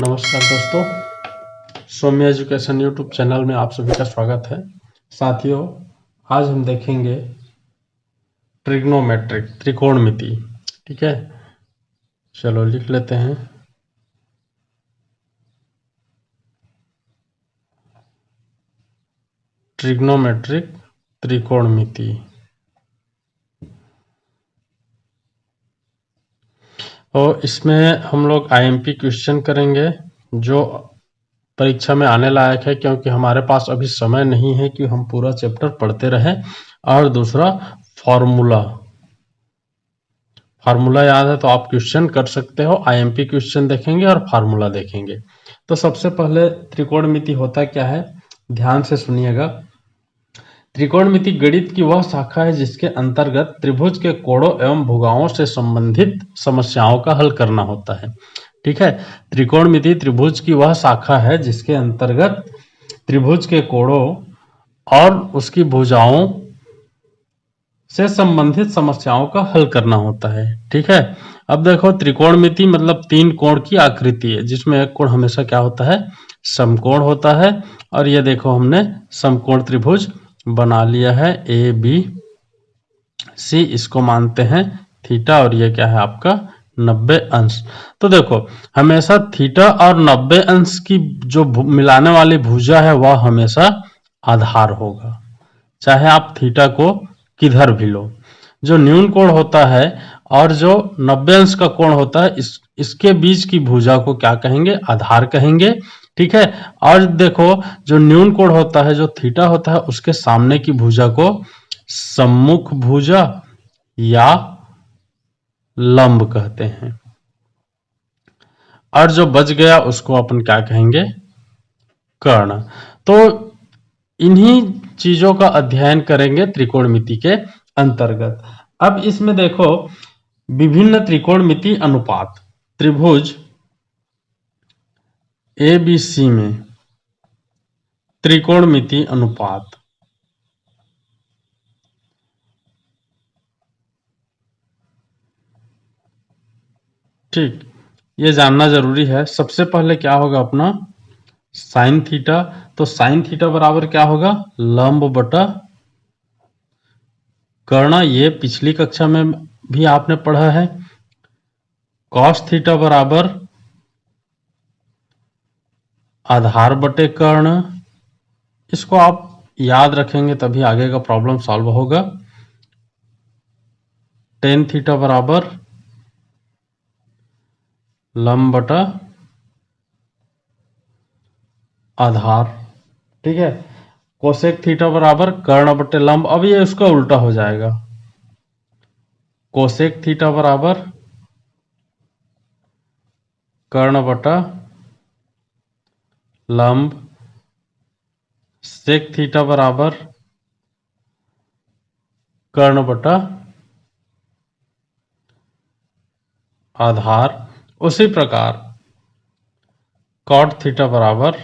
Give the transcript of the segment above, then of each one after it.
नमस्कार दोस्तों, सौम्य education YouTube channel में आप सभी का स्वागत है। साथियों, आज हम देखेंगे ट्रिग्नोमेट्रिक त्रिकोणमिति। ठीक है, चलो लिख लेते हैं। ट्रिग्नोमेट्रिक त्रिकोणमिति। और इसमें हम लोग आईएमपी क्वेश्चन करेंगे जो परीक्षा में आने लायक है, क्योंकि हमारे पास अभी समय नहीं है कि हम पूरा चैप्टर पढ़ते रहें। और दूसरा फॉर्मूला याद है तो आप क्वेश्चन कर सकते हो। आईएमपी क्वेश्चन देखेंगे और फार्मूला देखेंगे। तो सबसे पहले त्रिकोणमिति होता क्या है, ध्यान से सुनिएगा। त्रिकोणमिति गणित की वह शाखा है जिसके अंतर्गत त्रिभुज के कोणों एवं भुजाओं से संबंधित समस्याओं का हल करना होता है। ठीक है, त्रिकोणमिति त्रिभुज की वह शाखा है जिसके अंतर्गत त्रिभुज के कोणों और उसकी भुजाओं से संबंधित समस्याओं का हल करना होता है। ठीक है, अब देखो त्रिकोणमिति मतलब तीन कोण की आकृति है, जिसमें एक कोण हमेशा क्या होता है, समकोण होता है। और ये देखो हमने समकोण त्रिभुज बना लिया है ए बी सी, इसको मानते हैं थीटा, और ये क्या है आपका 90 अंश। तो देखो हमेशा थीटा और 90 अंश की जो मिलाने वाली भुजा है वह हमेशा आधार होगा, चाहे आप थीटा को किधर भी लो। जो न्यून कोण होता है और जो 90 अंश का कोण होता है, इसके बीच की भुजा को क्या कहेंगे, आधार कहेंगे। ठीक है, और देखो जो न्यून कोण होता है, जो थीटा होता है, उसके सामने की भुजा को सम्मुख भुजा या लंब कहते हैं। और जो बच गया उसको अपन क्या कहेंगे, कर्ण। तो इन्हीं चीजों का अध्ययन करेंगे त्रिकोणमिति के अंतर्गत। अब इसमें देखो विभिन्न त्रिकोणमिति अनुपात, त्रिभुज एबीसी में त्रिकोणमिति अनुपात। ठीक, ये जानना जरूरी है। सबसे पहले क्या होगा अपना साइन थीटा। तो साइन थीटा बराबर क्या होगा, लंब बटा कर्ण। ये पिछली कक्षा में भी आपने पढ़ा है। कॉस थीटा बराबर आधार बटे कर्ण। इसको आप याद रखेंगे तभी आगे का प्रॉब्लम सॉल्व होगा। टेन थीटा बराबर लंब बटा आधार। ठीक है, कोसेक थीटा बराबर कर्ण बटे लंब। अब ये उसका उल्टा हो जाएगा, कोसेक थीटा बराबर कर्ण बटा लंब। सेक थीटा बराबर कर्ण बटा आधार। उसी प्रकार कॉट थीटा बराबर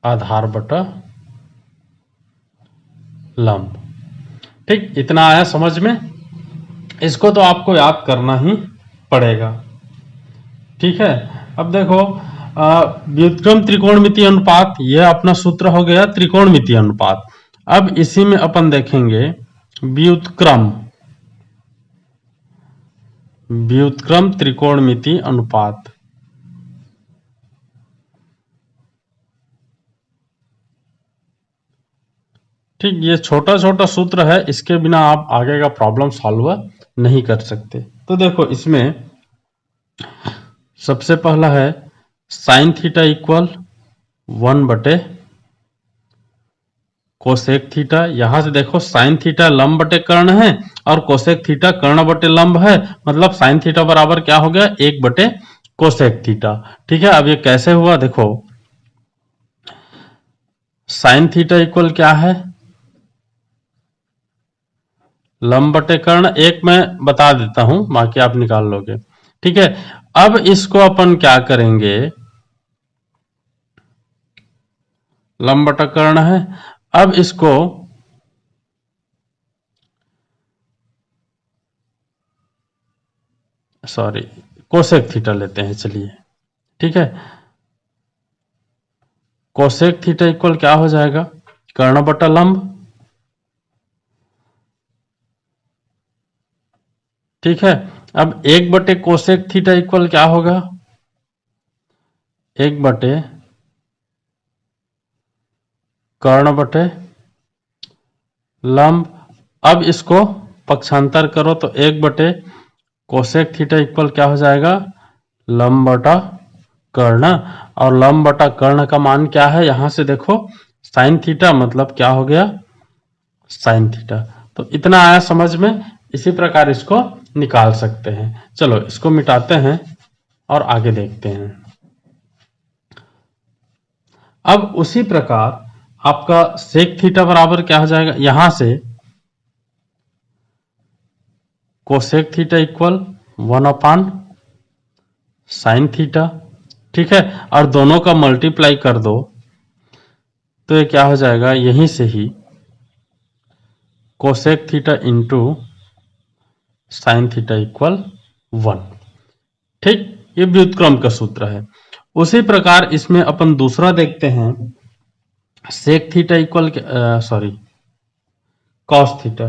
आधार बटा लंब। ठीक, इतना आया समझ में। इसको तो आपको याद करना ही पड़ेगा। ठीक है, अब देखो व्युत्क्रम त्रिकोणमिति अनुपात, यह अपना सूत्र हो गया त्रिकोणमिति अनुपात। अब इसी में अपन देखेंगे व्युत्क्रम त्रिकोणमिति अनुपात। ठीक, ये छोटा छोटा सूत्र है, इसके बिना आप आगे का प्रॉब्लम सॉल्व नहीं कर सकते। तो देखो इसमें सबसे पहला है साइन थीटा इक्वल 1 बटे कोसेक थीटा। यहां से देखो साइन थीटा लंब बटे कर्ण है और कोसेक थीटा कर्ण बटे लंब है, मतलब साइन थीटा बराबर क्या हो गया, 1 बटे कोसेक थीटा। ठीक है, अब ये कैसे हुआ, देखो साइन थीटा इक्वल क्या है, लंब बटे कर्ण। एक मैं बता देता हूं, बाकी आप निकाल लोगे। ठीक है, अब इसको अपन क्या करेंगे, लंब बटा कर्ण है। अब इसको कोसेक थीटा लेते हैं, चलिए ठीक है। कोसेक थीटा इक्वल क्या हो जाएगा, कर्ण बटा लंब, ठीक है। अब 1 बटे कोसेक थीटा इक्वल क्या होगा, 1 बटे कर्ण बटे लंब। अब इसको पक्षांतर करो तो 1 बटे कोसेक थीटा इक्वल क्या हो जाएगा, लंब बटा कर्ण। और लंब बटा कर्ण का मान क्या है, यहां से देखो साइन थीटा, मतलब क्या हो गया, साइन थीटा। तो इतना आया समझ में। इसी प्रकार इसको निकाल सकते हैं। चलो इसको मिटाते हैं और आगे देखते हैं। अब उसी प्रकार आपका सेक थीटा बराबर क्या हो जाएगा, यहां से कोसेक थीटा इक्वल 1 अपान साइन थीटा, ठीक है। और दोनों का मल्टीप्लाई कर दो तो ये क्या हो जाएगा, यहीं से ही cosec theta into sine theta equal 1, ठीक। ये व्युत्क्रम का सूत्र है। उसी प्रकार इसमें अपन दूसरा देखते हैं, sec theta equal sorry cos theta,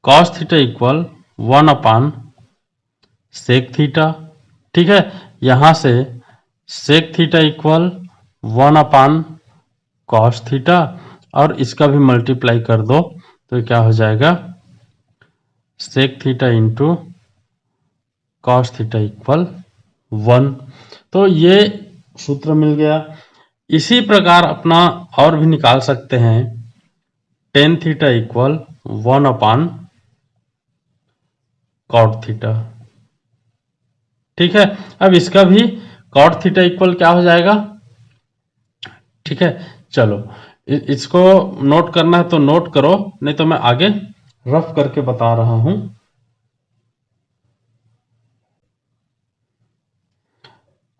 cos theta equal 1 upon sec theta, ठीक है। यहां से sec theta equal 1 upon cos theta, और इसका भी मल्टीप्लाई कर दो तो क्या हो जाएगा, sec theta into cos theta equal 1। तो ये सूत्र मिल गया। इसी प्रकार अपना और भी निकाल सकते हैं, टेन थीटा इक्वल 1 अपान कॉट थीटा, ठीक है। अब इसका भी कॉट थीटा इक्वल क्या हो जाएगा, ठीक है। चलो इसको नोट करना है तो नोट करो, नहीं तो मैं आगे रफ करके बता रहा हूं।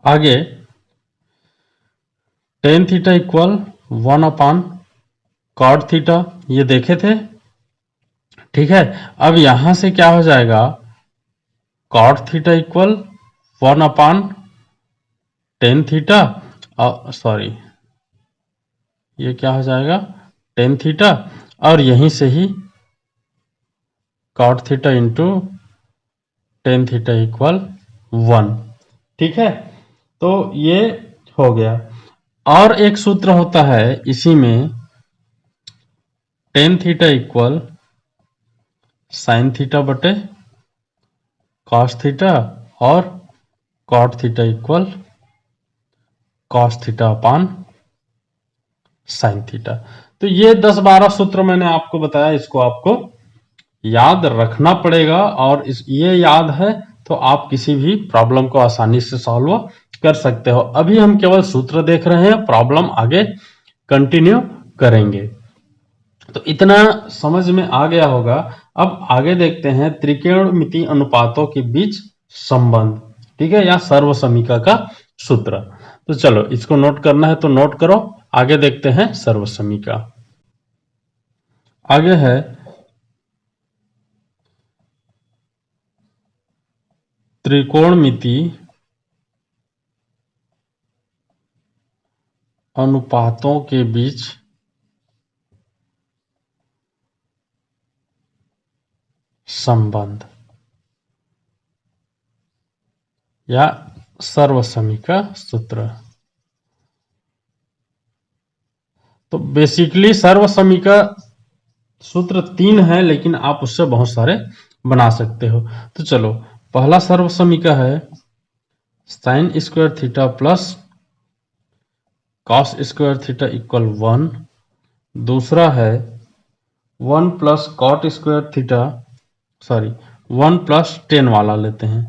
आगे टेन थीटा इक्वल 1 अपान कॉट थीटा ये देखे थे, ठीक है। अब यहां से क्या हो जाएगा, cot theta equal 1 upon tan theta, sorry ये क्या हो जाएगा, टेन थीटा, और यहीं से ही cot theta into tan theta equal 1, ठीक है। तो ये हो गया। और एक सूत्र होता है इसी में, tan theta equal sine theta बटे कॉस थीटा, और cot theta equal cos theta upon sine theta. तो ये 10-12 सूत्र मैंने आपको बताया, इसको आपको याद रखना पड़ेगा। और ये याद है तो आप किसी भी प्रॉब्लम को आसानी से सॉल्व कर सकते हो। अभी हम केवल सूत्र देख रहे हैं, प्रॉब्लम आगे कंटिन्यू करेंगे। तो इतना समझ में आ गया होगा। अब आगे देखते हैं त्रिकोणमितीय अनुपातों के बीच संबंध, ठीक है, या सर्वसमीका का सूत्र। तो चलो इसको नोट करना है तो नोट करो, आगे देखते हैं सर्वसमीका। आगे है त्रिकोणमितीय अनुपातों के बीच संबंध या सर्वसमीका सूत्र। तो बेसिकली सर्वसमीका सूत्र 3 है, लेकिन आप उससे बहुत सारे बना सकते हो। तो चलो पहला सर्वसमीका है sine square theta plus cos square theta equal 1। दूसरा है 1 plus cot square theta, sorry 1 plus tan वाला लेते हैं,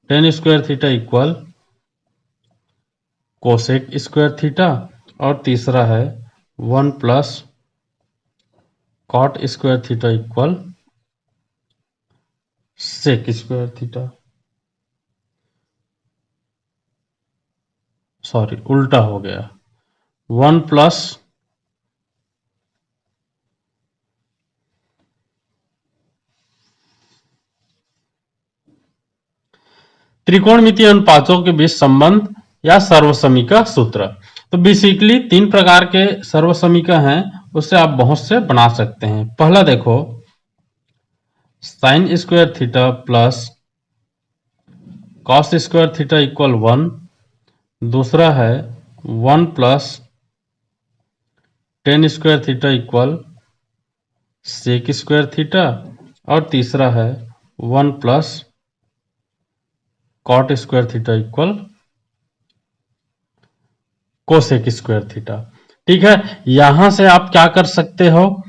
tan square theta equal cosec square theta. और तीसरा है 1 plus cot square theta equal sec square theta, sorry उल्टा हो गया, 1 प्लस त्रिकोणमितीय अनुपातों के बीच संबंध या सर्वसमी का सूत्र। तो बेसिकली 3 प्रकार के सर्वसमी का हैं, उससे आप बहुत से बना सकते हैं। पहला देखो sine square theta plus cos square theta equal 1। दूसरा है 1 plus tan square theta equal sec square theta. और तीसरा है 1 plus cot square theta equal cosec square theta. ठीक है, यहां से आप क्या कर सकते हो,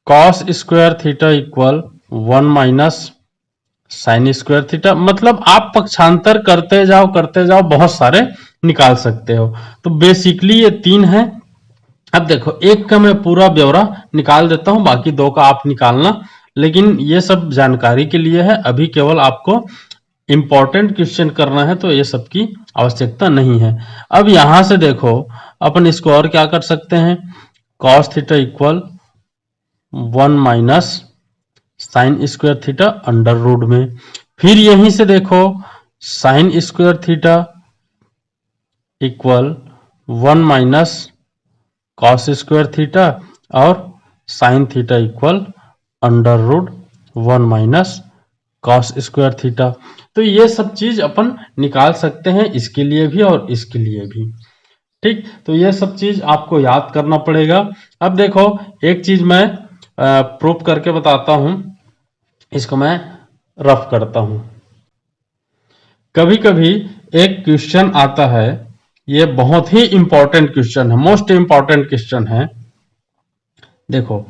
cos square theta equal 1 minus sine square theta, मतलब आप पक्षांतर करते जाओ बहुत सारे निकाल सकते हो। तो बेसिकली ये 3 है। अब देखो एक का मैं पूरा ब्यौरा निकाल देता हूं, बाकी 2 का आप निकालना, लेकिन ये सब जानकारी के लिए है, अभी केवल आपको इंपॉर्टेंट क्वेश्चन करना है, तो ये सब की आवश्यकता नहीं है। अब यहां से देखो अपन इसको और क्या कर सकते हैं, cos theta equal 1 minus sine square theta under root में। फिर यहीं से देखो sine square theta equal 1 minus cos square theta और sine theta equal under root 1 minus cos square theta. तो ये सब चीज अपन निकाल सकते हैं, इसके लिए भी और इसके लिए भी। ठीक, तो ये सब चीज आपको याद करना पड़ेगा। अब देखो एक चीज मैं प्रूफ करके बताता हूं, इसको मैं रफ करता हूं। कभी कभी एक क्वेश्चन आता है, ये बहुत ही इंपॉर्टेंट क्वेश्चन है, मोस्ट इंपॉर्टेंट क्वेश्चन है। देखो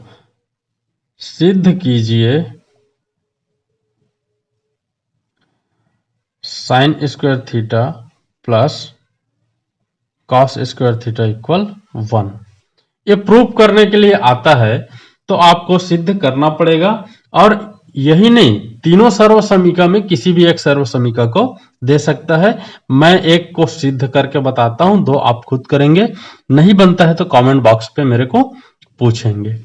सिद्ध कीजिए sign square theta plus cos square theta equal 1। ये प्रूफ करने के लिए आता है, तो आपको सिद्ध करना पड़ेगा। और यही नहीं, तीनों सर्वसमीका में किसी भी एक सर्वसमीका को दे सकता है। मैं एक को सिद्ध करके बताता हूं, 2 आप खुद करेंगे, नहीं बनता है तो कमेंट बॉक्स पे मेरे को पूछेंगे।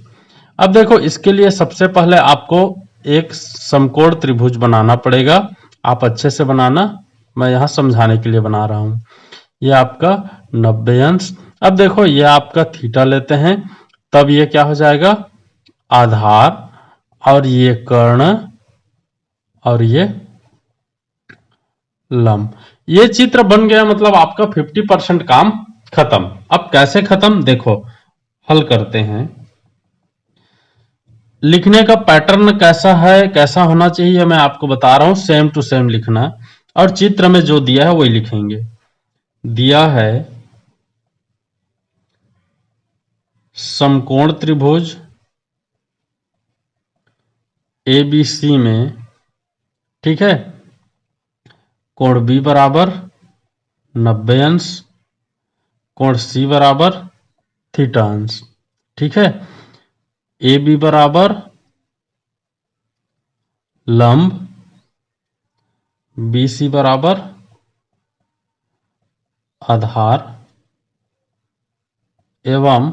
अब देखो इसके लिए सबसे पहले आपको एक समकोण त्रिभुज बनाना पड़ेगा। आप अच्छे से बनाना, मैं यहां समझाने के लिए बना रहा हूं। यह आपका 90 अंश। अब देखो ये आपका थीटा लेते हैं, तब ये क्या हो जाएगा, आधार, और ये कर्ण, और ये लंब। ये चित्र बन गया, मतलब आपका 50% काम खत्म। अब कैसे खत्म, देखो हल करते हैं। लिखने का पैटर्न कैसा है, कैसा होना चाहिए, मैं आपको बता रहा हूं, सेम टू सेम लिखना। और चित्र में जो दिया है वही लिखेंगे। दिया है समकोण त्रिभुज ABC में, ठीक है, कोण B बराबर 90 अंश, कोण C बराबर थीटा अंश। ठीक है, AB बराबर लंब, BC बराबर आधार एवं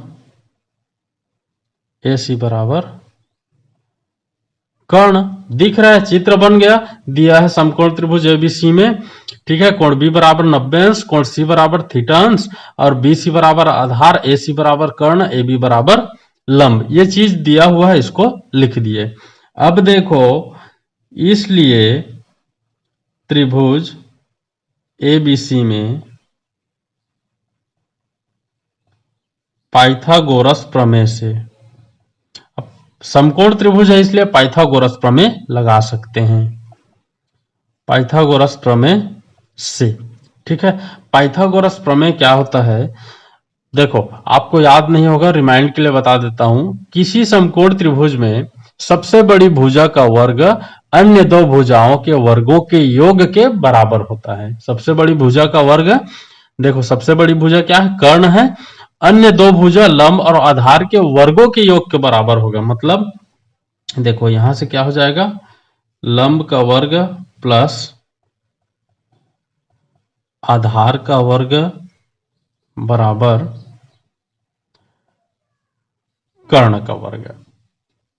AC बराबर कर्ण। दिख रहा है, चित्र बन गया। दिया है समकोण त्रिभुज ABC में, ठीक है, कोण B बराबर 90 अंश, कोण C बराबर थीटा अंश, और BC बराबर आधार, AC बराबर कर्ण, AB बराबर लंब। ये चीज दिया हुआ है, इसको लिख दिए। अब देखो इसलिए त्रिभुज ABC में पाइथागोरस प्रमेय से, अब समकोण त्रिभुज है इसलिए पाइथागोरस प्रमेय लगा सकते हैं, पाइथागोरस प्रमेय से। ठीक है, पाइथागोरस प्रमेय क्या होता है, देखो आपको याद नहीं होगा, रिमाइंड के लिए बता देता हूं। किसी समकोण त्रिभुज में सबसे बड़ी भुजा का वर्ग अन्य 2 भुजाओं के वर्गों के योग के बराबर होता है। सबसे बड़ी भुजा का वर्ग, देखो सबसे बड़ी भुजा क्या है, कर्ण है, अन्य 2 भुजा लंब और आधार के वर्गों के योग के बराबर होगा। मतलब देखो यहां से क्या हो जाएगा, लंब का वर्ग प्लस आधार का वर्ग बराबर कर्ण का वर्ग।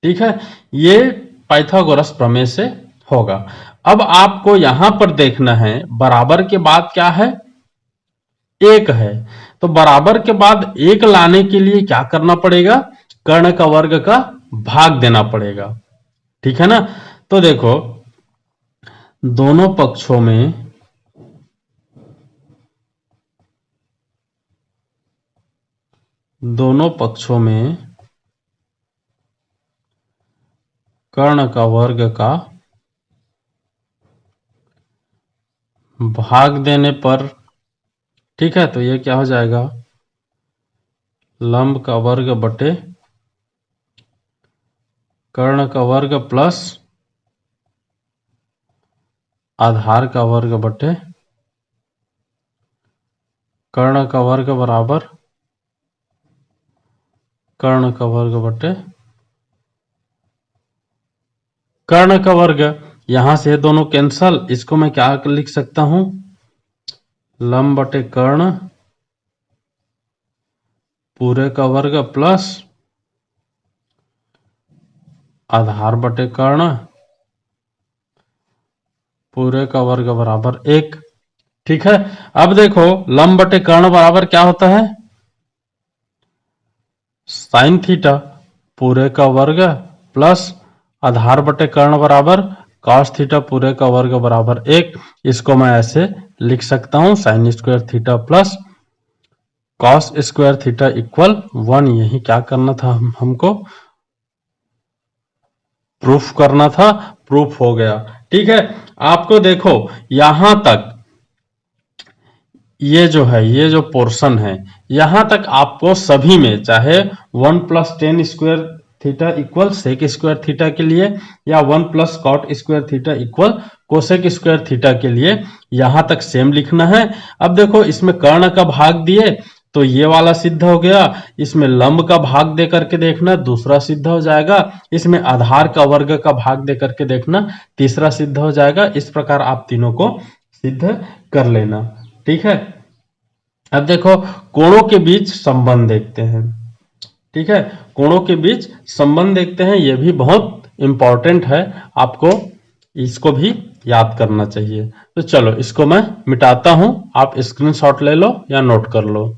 ठीक है, ये पाइथागोरस प्रमेय से होगा। अब आपको यहां पर देखना है बराबर के बाद क्या है, एक है। तो बराबर के बाद एक लाने के लिए क्या करना पड़ेगा, कर्ण का वर्ग का भाग देना पड़ेगा, ठीक है ना। तो देखो दोनों पक्षों में कर्ण का वर्ग का भाग देने पर, ठीक है, तो ये क्या हो जाएगा, लंब का वर्ग बटे कर्ण का वर्ग प्लस आधार का वर्ग बटे कर्ण का वर्ग बराबर कर्ण का वर्ग बटे कर्ण का वर्ग। यहां से दोनों कैंसल, इसको मैं क्या लिख सकता हूं, लंब बटे कर्ण पूरे का वर्ग प्लस आधार बटे कर्ण पूरे का वर्ग बराबर एक, ठीक है। अब देखो लंब बटे कर्ण बराबर क्या होता है, साइन थीटा पूरे का वर्ग प्लस आधार बटे कर्ण बराबर कॉस थीटा पूरे का वर्ग बराबर एक। इसको मैं ऐसे लिख सकता हूं, sign square theta plus cos square theta equal 1। यही क्या करना था, हमको प्रूफ करना था, प्रूफ हो गया, ठीक है। आपको देखो यहां तक ये जो है, ये जो पोर्शन है, यहां तक आपको सभी में चाहे 1 plus tan square theta equal sec square theta के लिए या 1 plus cot square theta equal cosec square theta के लिए यहां तक सेम लिखना है। अब देखो इसमें कर्ण का भाग दिए तो ये वाला सिद्ध हो गया, इसमें लंब का भाग दे करके देखना दूसरा सिद्ध हो जाएगा, इसमें आधार का वर्ग का भाग दे करके देखना तीसरा सिद्ध हो जाएगा। इस प्रकार आप तीनों को सिद्ध कर लेना, ठीक है। अब देखो कोणों के बीच संबंध देखते हैं, ठीक है, कोणों के बीच संबंध देखते हैं, यह भी बहुत इंपॉर्टेंट है, आपको इसको भी याद करना चाहिए। तो चलो इसको मैं मिटाता हूं, आप स्क्रीनशॉट ले लो या नोट कर लो,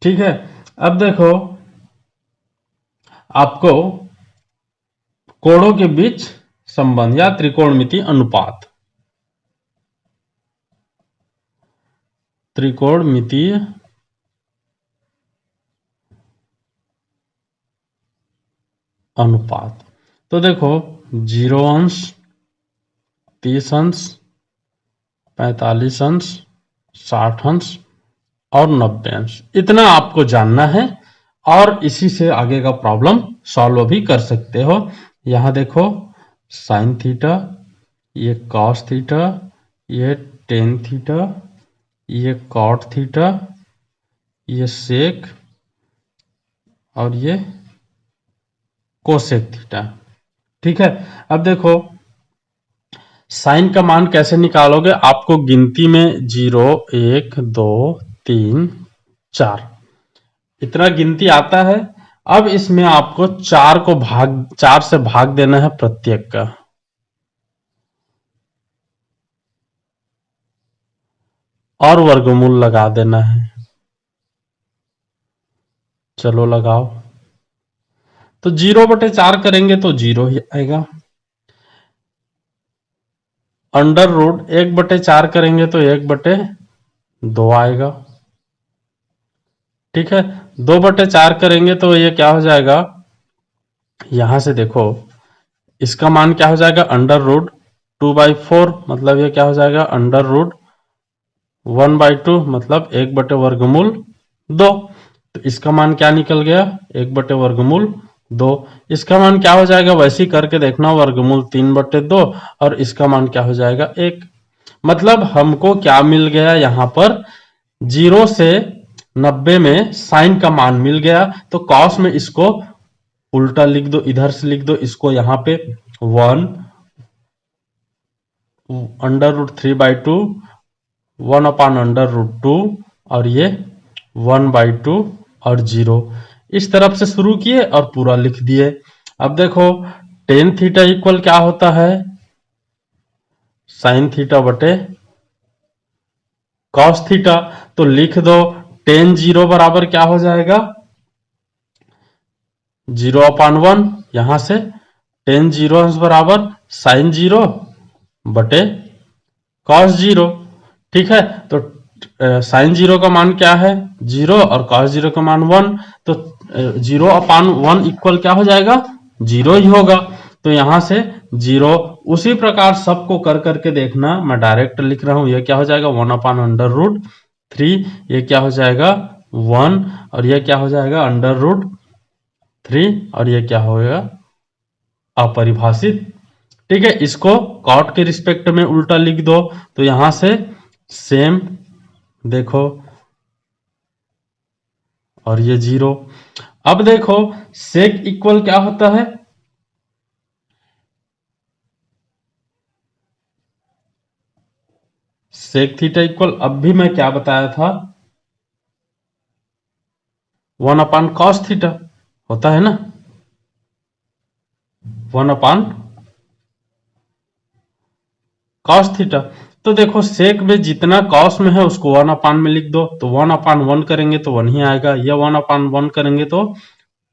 ठीक है। अब देखो आपको कोणों के बीच संबंध या त्रिकोणमिति अनुपात, त्रिकोणमितीय अनुपात, तो देखो 0 अंश 30 अंश 45 अंश 60 अंश और 90 अंश, इतना आपको जानना है और इसी से आगे का प्रॉब्लम सॉल्व भी कर सकते हो। यहां देखो साइन थीटा, ये कॉस थीटा, ये टेन थीटा, ये कॉट थीटा, ये सेक और ये कोसेक थीटा, ठीक है। अब देखो साइन का मान कैसे निकालोगे, आपको गिनती में 0 1 2 3 4 इतना गिनती आता है। अब इसमें आपको 4 से भाग देना है प्रत्येक का, और वर्गमूल लगा देना है। चलो लगाओ, तो 0/4 करेंगे तो 0 ही आएगा, अंडर रूट 1/4 करेंगे तो 1/2 आएगा, ठीक है। 2/4 करेंगे तो ये क्या हो जाएगा, यहां से देखो इसका मान क्या हो जाएगा, अंडर रूट 2/4, मतलब ये क्या हो जाएगा, अंडर रूट 1/2, मतलब 1/2। तो इसका मान क्या निकल गया, 1/2। इसका मान क्या हो जाएगा, वैसे ही करके देखना, वर्गमूल 3/2, और इसका मान क्या हो जाएगा 1। मतलब हमको क्या मिल गया यहां पर, 0 से 90 में साइन का मान मिल गया। तो कॉस में इसको उल्टा लिख दो, इधर से लिख दो इसको, यहां पे 1 अंडर रूट 3/2 1/√2 और ये 1/2 और 0, इस तरफ से शुरू किए और पूरा लिख दिए। अब देखो टेन थीटा इक्वल क्या होता है, साइन थीटा बटे कॉस थीटा। तो लिख दो टेन जीरो बराबर क्या हो जाएगा, 0/1। यहां से टेन जीरो बराबर साइन जीरो बटे कॉस जीरो। ठीक है, तो साइन जीरो का मान क्या है, जीरो, और कॉस जीरो का मान 1। तो 0/1 इक्वल क्या हो जाएगा, जीरो ही होगा। तो यहां से जीरो, उसी प्रकार सबको कर करके देखना, मैं डायरेक्ट लिख रहा हूं। यह क्या हो जाएगा, 1/√3। ये क्या हो जाएगा 1, और यह क्या हो जाएगा √3, और यह क्या होगा अपरिभाषित। ठीक है, इसको कॉट के रिस्पेक्ट में उल्टा लिख दो। तो यहां से सेम देखो, और ये जीरो। अब देखो सेक इक्वल क्या होता है, सेक थीटा इक्वल, अब भी मैं क्या बताया था, 1/cos थीटा होता है ना, 1/cos थीटा। तो देखो सेक में जितना कॉस में है उसको 1/, में लिख दो। तो 1/1 करेंगे तो 1 ही आएगा, यह 1/1 करेंगे तो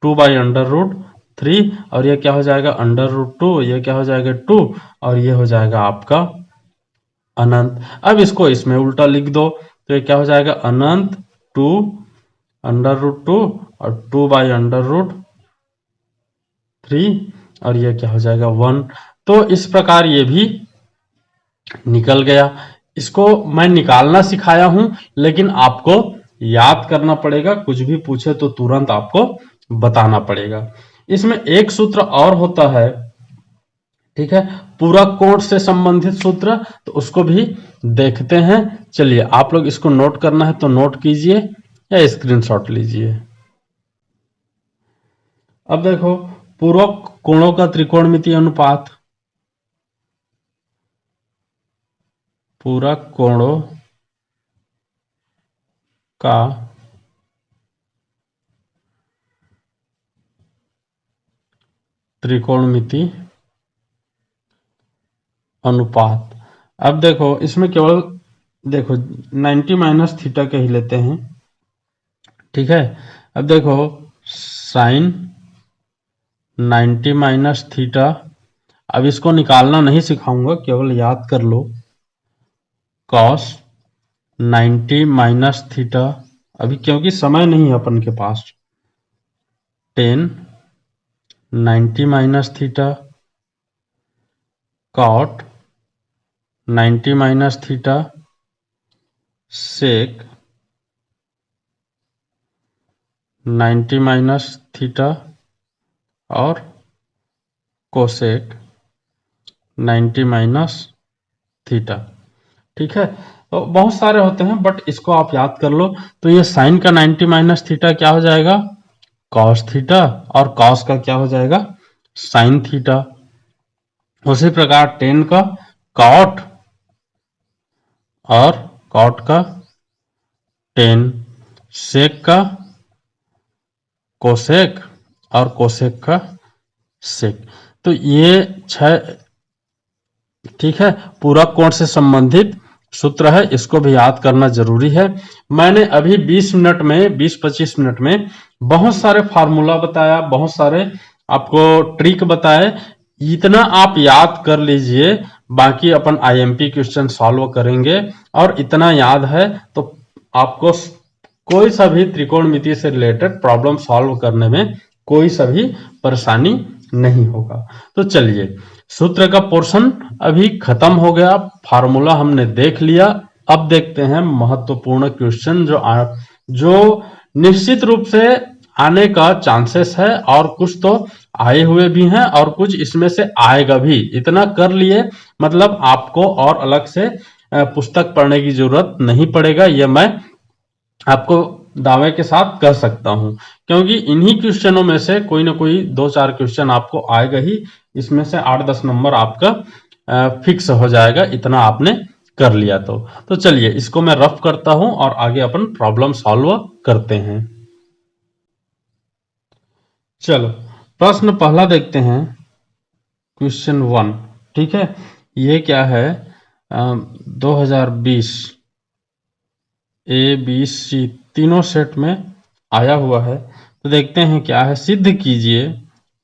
2/√3, और ये क्या हो जाएगा √2, ये क्या हो जाएगा 2, और ये हो जाएगा आपका अनंत। अब इसको इसमें उल्टा लिख दो। तो ये क्या हो जाएगा अनंत 2 √2 और 2/√3, और ये क्या हो जाएगा 1। तो इस प्रकार ये भी निकल गया। इसको मैं निकालना सिखाया हूं, लेकिन आपको याद करना पड़ेगा। कुछ भी पूछे तो तुरंत आपको बताना पड़ेगा। इसमें एक सूत्र और होता है, ठीक है, पूरक कोण से संबंधित सूत्र, तो उसको भी देखते हैं। चलिए, आप लोग इसको नोट करना है तो नोट कीजिए या स्क्रीनशॉट लीजिए। अब देखो पूरक कोणों का त्रिकोणमितीय अनुपात, पूरक कोणों का त्रिकोणमिति अनुपात। अब देखो इसमें केवल देखो 90 माइनस थीटा के ही लेते हैं। ठीक है, अब देखो साइन 90 माइनस थीटा, अब इसको निकालना नहीं सिखाऊंगा, केवल याद कर लो। कॉस 90 माइनस थीटा, अभी क्योंकि समय नहीं है अपन के पास, 10 90 minus theta, cot 90 minus theta, sec 90 minus theta, और कोसेक 90 माइनस थीटा। ठीक है, तो बहुत सारे होते हैं, बट इसको आप याद कर लो। तो ये साइन का 90 माइनस थीटा क्या हो जाएगा, कॉस थीटा, और कॉस का क्या हो जाएगा साइन थीटा। उसी प्रकार 10 का कॉट, और कॉट का 10, सेक का कोसेक, और कोसेक का सेक। तो ये 6, ठीक है, पूरक कोण से संबंधित सूत्र है, इसको भी याद करना जरूरी है। मैंने अभी 20 मिनट में, 20-25 मिनट में बहुत सारे फार्मूला बताया, बहुत सारे आपको ट्रिक बताए। इतना आप याद कर लीजिए, बाकी अपन आईएमपी क्वेश्चन सॉल्व करेंगे। और इतना याद है तो आपको कोई सा भी त्रिकोणमिति से रिलेटेड प्रॉब्लम सॉल्व करने में कोई सा भी परेशानी नहीं होगा। तो चलिए, सूत्र का पोर्शन अभी खत्म हो गया, फार्मूला हमने देख लिया। अब देखते हैं महत्वपूर्ण क्वेश्चन जो निश्चित रूप से आने का चांसेस है, और कुछ तो आए हुए भी हैं और कुछ इसमें से आएगा भी। इतना कर लिए मतलब आपको और अलग से पुस्तक पढ़ने की जरूरत नहीं पड़ेगा, यह मैं आपको दावे के साथ कह सकता हूं, क्योंकि इन्हीं क्वेश्चनों में से कोई ना कोई 2-4 क्वेश्चन आपको आएगा ही। इसमें से 8-10 नंबर आपका फिक्स हो जाएगा, इतना आपने कर लिया तो चलिए इसको मैं रफ करता हूं और आगे अपन प्रॉब्लम सॉल्व करते हैं। चलो प्रश्न पहला देखते हैं। क्वेश्चन 1, ठीक है। ये क्या है 2020 ABC तीनों सेट में आया हुआ है। तो देखते हैं क्या है। सिद्ध कीजिए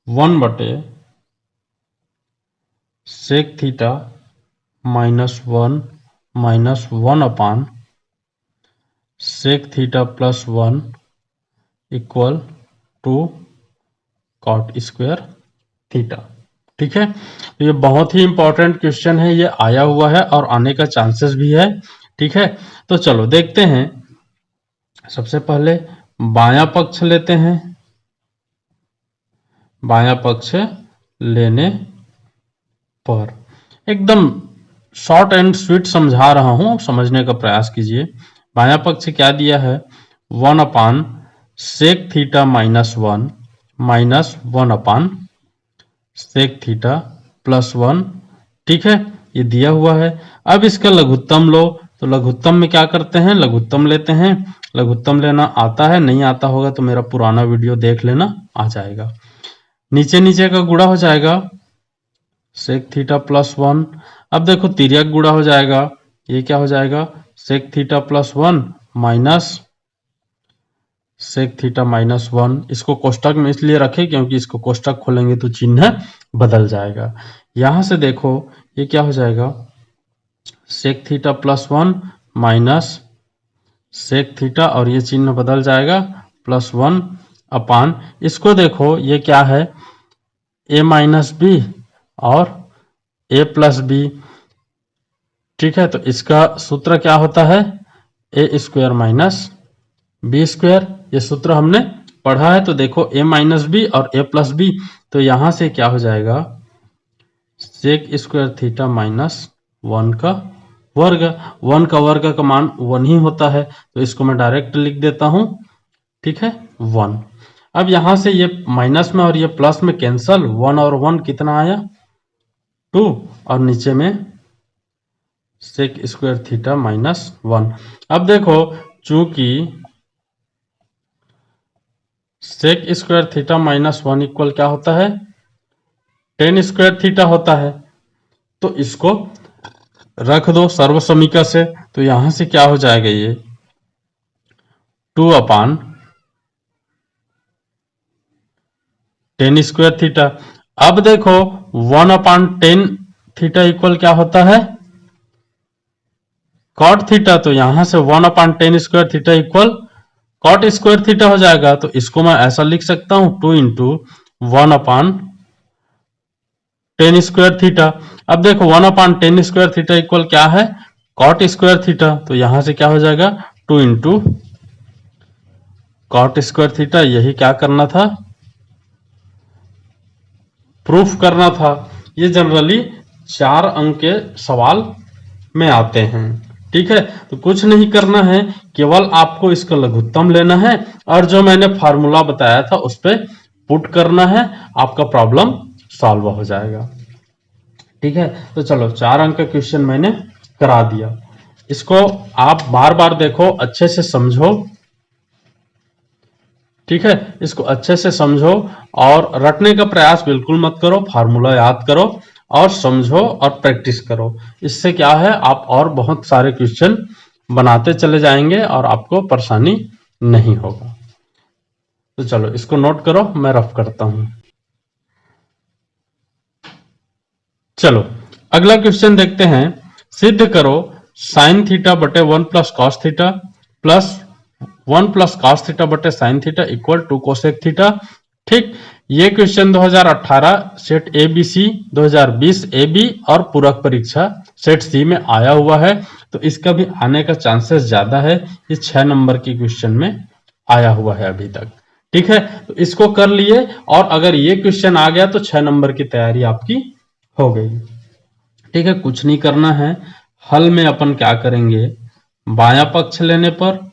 1/sec theta -1 -1 upon sec theta +1 equal to cot square theta, ठीक है। तो ये बहुत ही इंपॉर्टेंट क्वेश्चन है, ये आया हुआ है और आने का चांसेस भी है, ठीक है। तो चलो देखते हैं। सबसे पहले बायां पक्ष लेते हैं। बायां पक्ष लेने पर एकदम शॉर्ट एंड स्वीट समझा रहा हूं, समझने का प्रयास कीजिए। बायां पक्ष क्या दिया है 1/sec theta -1 -1 upon sec theta +1, ठीक है। ये दिया हुआ है। अब इसका लघुत्तम लो। तो लघुत्तम में क्या करते हैं, लघुत्तम लेते हैं। लघुत्तम लेना आता है, नहीं आता होगा तो मेरा पुराना वीडियो देख लेना, आ जाएगा। नीचे नीचे का गुणा हो जाएगा sec थीटा +1। अब देखो तिर्यक गुणा हो जाएगा। ये क्या हो जाएगा sec theta +1 minus sec theta -1। इसको कोष्टक में इसलिए रखे क्योंकि इसको कोष्टक खोलेंगे तो चिन्ह बदल जाएगा। यहां से देखो ये क्या हो जाएगा sec theta +1 minus sec theta, और ये चिन्ह बदल जाएगा +1 अपान, इसको देखो ये क्या है a माइनस बी और a प्लस बी, ठीक है। तो इसका सूत्र क्या होता है a² माइनस b²। ये सूत्र हमने पढ़ा है। तो देखो a माइनस बी और a प्लस बी, तो यहां से क्या हो जाएगा sec² थीटा -1 का वर्ग। 1 का वर्ग का मान 1 ही होता है, तो इसको मैं डायरेक्ट लिख देता हूं, ठीक है 1। अब यहां से ये माइनस में और ये प्लस में कैंसल, 1 और 1 कितना आया 2, और नीचे में sec² थीटा -1। अब देखो चूंकि sec² थीटा -1 इक्वल क्या होता है tan² थीटा होता है, तो इसको रख दो सर्व समीकरण से। तो यहां से क्या हो जाएगा ये 2 अपान tan² थीटा। अब देखो 1 अपान tan थीटा इक्वल क्या होता है cot थीटा। तो यहां से 1 अपान tan² theta equal cot² theta हो जाएगा। तो इसको मैं ऐसा लिख सकता हूं 2 इंटू 1 अपान tan² थीटा। अब देखो 1 अपान tan² थीटा इक्वल क्या है cot² थीटा। तो यहां से क्या हो जाएगा 2 इंटू cot² थीटा। यही क्या करना था प्रूफ करना था। ये जनरली 4 अंक के सवाल में आते हैं, ठीक है। तो कुछ नहीं करना है, केवल आपको इसका लघुत्तम लेना है और जो मैंने फार्मूला बताया था उस पर पुट करना है, आपका प्रॉब्लम सॉल्व हो जाएगा, ठीक है। तो चलो 4 अंक का क्वेश्चन मैंने करा दिया। इसको आप बार बार देखो, अच्छे से समझो, ठीक है। इसको अच्छे से समझो और रटने का प्रयास बिल्कुल मत करो, फार्मूला याद करो और समझो और प्रैक्टिस करो। इससे क्या है आप और बहुत सारे क्वेश्चन बनाते चले जाएंगे और आपको परेशानी नहीं होगा। तो चलो इसको नोट करो, मैं रफ करता हूं। चलो अगला क्वेश्चन देखते हैं। सिद्ध करो साइन थीटा बटे 1 plus cos theta plus 1 plus cos theta बटे sine theta equal to cosec theta, ठीक। ये क्वेश्चन 2018 सेट ABC 2020 AB और पूरक परीक्षा सेट C में आया हुआ है, तो इसका भी आने का चांसेस ज्यादा है। ये 6 नंबर की क्वेश्चन में आया हुआ है अभी तक, ठीक है। तो इसको कर लिए और अगर ये क्वेश्चन आ गया तो 6 नंबर की तैयारी आपकी हो गई, ठीक है। कुछ नहीं करना है, हल में अपन क्या करेंगे बायां पक्ष लेने पर,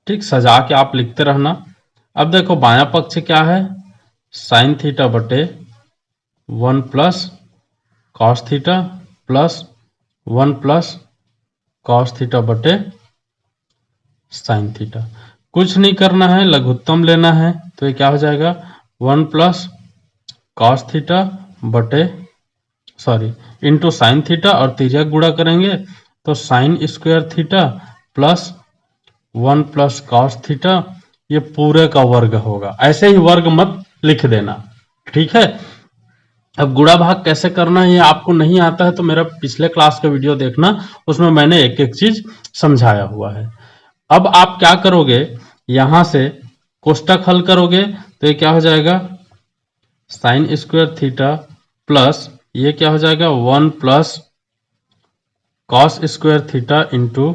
ठीक, सजा के आप लिखते रहना। अब देखो बायां पक्ष क्या है साइन थीटा बटे 1 plus cos theta plus 1 plus cos theta बटे साइन थीटा। कुछ नहीं करना है, लघुत्तम लेना है। तो ये क्या हो जाएगा 1 प्लस कॉस थीटा बटे इंटू साइन थीटा, और तिर्यक गुणा करेंगे तो sign square theta plus 1 plus cos theta, ये पूरे का वर्ग होगा। ऐसे ही वर्ग मत लिख देना, ठीक है। अब गुणा भाग कैसे करना है ये आपको नहीं आता है तो मेरा पिछले क्लास का वीडियो देखना, उसमें मैंने एक एक चीज समझाया हुआ है। अब आप क्या करोगे, यहां से कोष्टक हल करोगे तो ये क्या हो जाएगा, साइन स्क्वायर थीटा प्लस ये क्या हो जाएगा 1 plus cos square theta into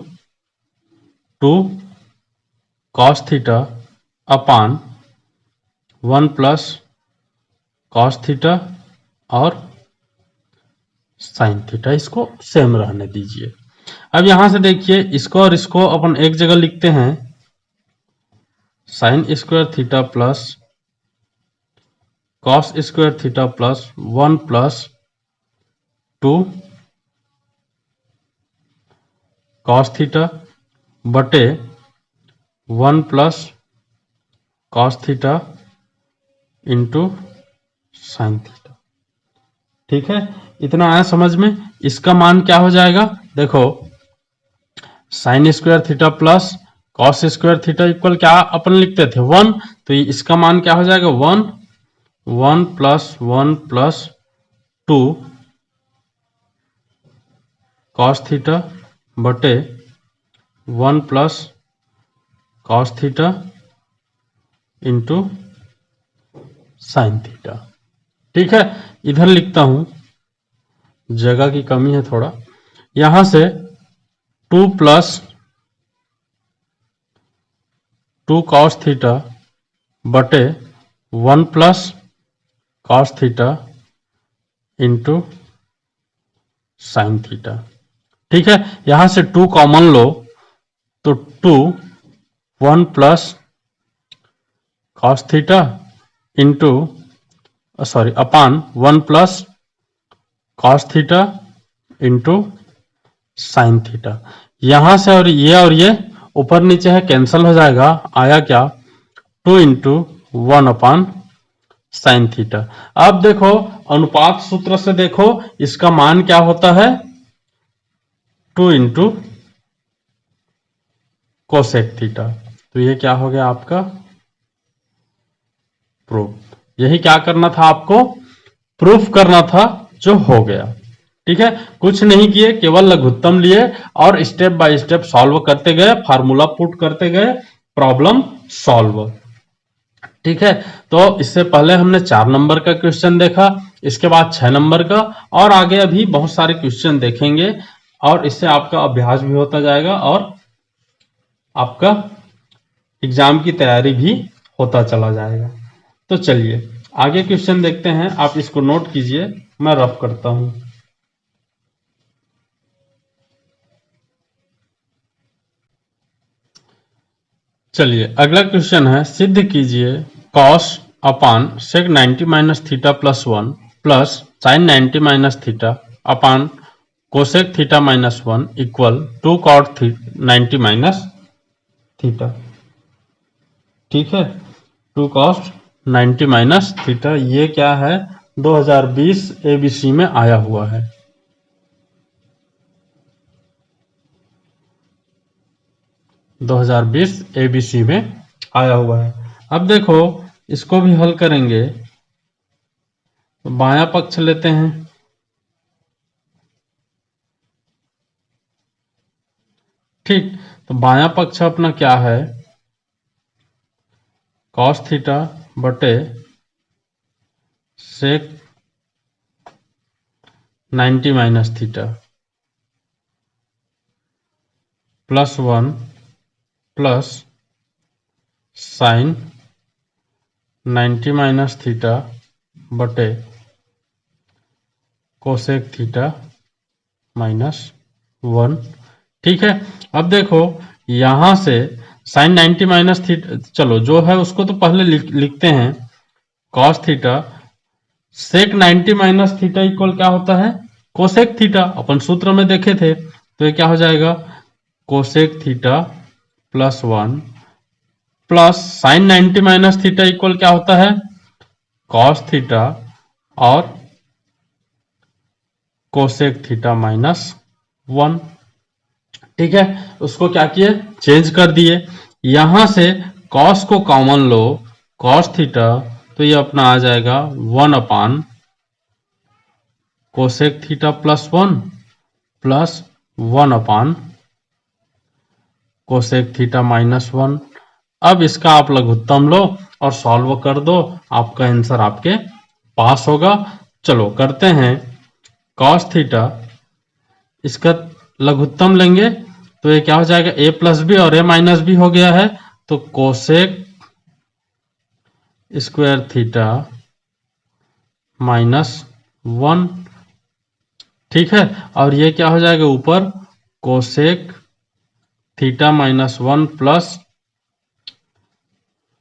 2 cos theta अपान 1 प्लस कॉस थीटा और साइन थीटा, इसको सेम रहने दीजिए। अब यहां से देखिए इसको और इसको अपन एक जगह लिखते हैं, sign square theta plus cos square theta plus 1 plus 2 cos theta बटे 1 plus cos theta into sine theta. ठीक है, इतना आया समझ में। इसका मान क्या हो जाएगा, देखो sine square theta plus cos square theta equal क्या अपन लिखते थे 1, तो इसका मान क्या हो जाएगा 1 प्लस 1 प्लस 2 कॉस थीटा बटे 1 plus cos theta into sine theta. ठीक है, इधर लिखता हूं, जगह की कमी है थोड़ा, यहां से 2 प्लस 2 कॉस थीटा बटे 1 plus cos theta into sine theta. ठीक है, यहां से 2 कॉमन लो तो 2 1 प्लस कॉस थीटा इंटू अपान 1 plus cos theta into sine theta. यहां से और ये ऊपर नीचे है, कैंसल हो जाएगा, आया क्या 2 इंटू 1 अपान साइन थीटा। अब देखो अनुपात सूत्र से देखो इसका मान क्या होता है 2 इंटू कोसेक थीटा, तो ये क्या हो गया आपका प्रूफ। यही क्या करना था आपको, प्रूफ करना था, जो हो गया। ठीक है, कुछ नहीं किए, केवल लघुत्तम लिए और स्टेप बाय स्टेप सॉल्व करते गए, फार्मूला पुट करते गए, प्रॉब्लम सॉल्व। ठीक है, तो इससे पहले हमने 4 नंबर का क्वेश्चन देखा, इसके बाद 6 नंबर का, और आगे अभी बहुत सारे क्वेश्चन देखेंगे, और इससे आपका अभ्यास भी होता जाएगा और आपका एग्जाम की तैयारी भी होता चला जाएगा। तो चलिए आगे क्वेश्चन देखते हैं, आप इसको नोट कीजिए, मैं रफ करता हूं। चलिए अगला क्वेश्चन है, सिद्ध कीजिए cos upon sec 90 minus theta plus 1 plus sine 90 minus theta upon cosec theta minus 1 equal 2 cot 90 minus theta. ठीक है, 2 कॉस 90 माइनस थीटा, ये क्या है 2020 एबीसी में आया हुआ है। एबीसी में आया हुआ है। अब देखो इसको भी हल करेंगे, तो बायां पक्ष लेते हैं, ठीक, तो बायां पक्ष अपना क्या है कॉस थीटा बटे सेक 90 minus theta plus 1 plus sine 90 minus theta बटे कोसेक थीटा माइनस 1। ठीक है, अब देखो यहां से साइन 90 माइनस थीटा, चलो जो है उसको तो पहले लिखते हैं, cos theta sec 90 minus theta equal क्या होता है कोसेक थीटा, अपन सूत्र में देखे थे, तो ये क्या हो जाएगा cosec theta plus 1 plus sine 90 minus theta equal क्या होता है कॉस थीटा और कोसेक थीटा -1। ठीक है, उसको क्या किए, चेंज कर दिए। यहां से कॉस को कॉमन लो, कॉस थीटा, तो ये अपना आ जाएगा 1 cosec theta +1 plus 1 cosec theta -1। अब इसका आप लघुत्तम लो और सॉल्व कर दो, आपका आंसर आपके पास होगा। चलो करते हैं। कॉस थीटा, इसका लघुत्तम लेंगे तो ये क्या हो जाएगा, a प्लस बी और a माइनस बी हो गया है, तो कोसेक स्क्वायर थीटा -1। ठीक है, और ये क्या हो जाएगा ऊपर, cosec theta -1 plus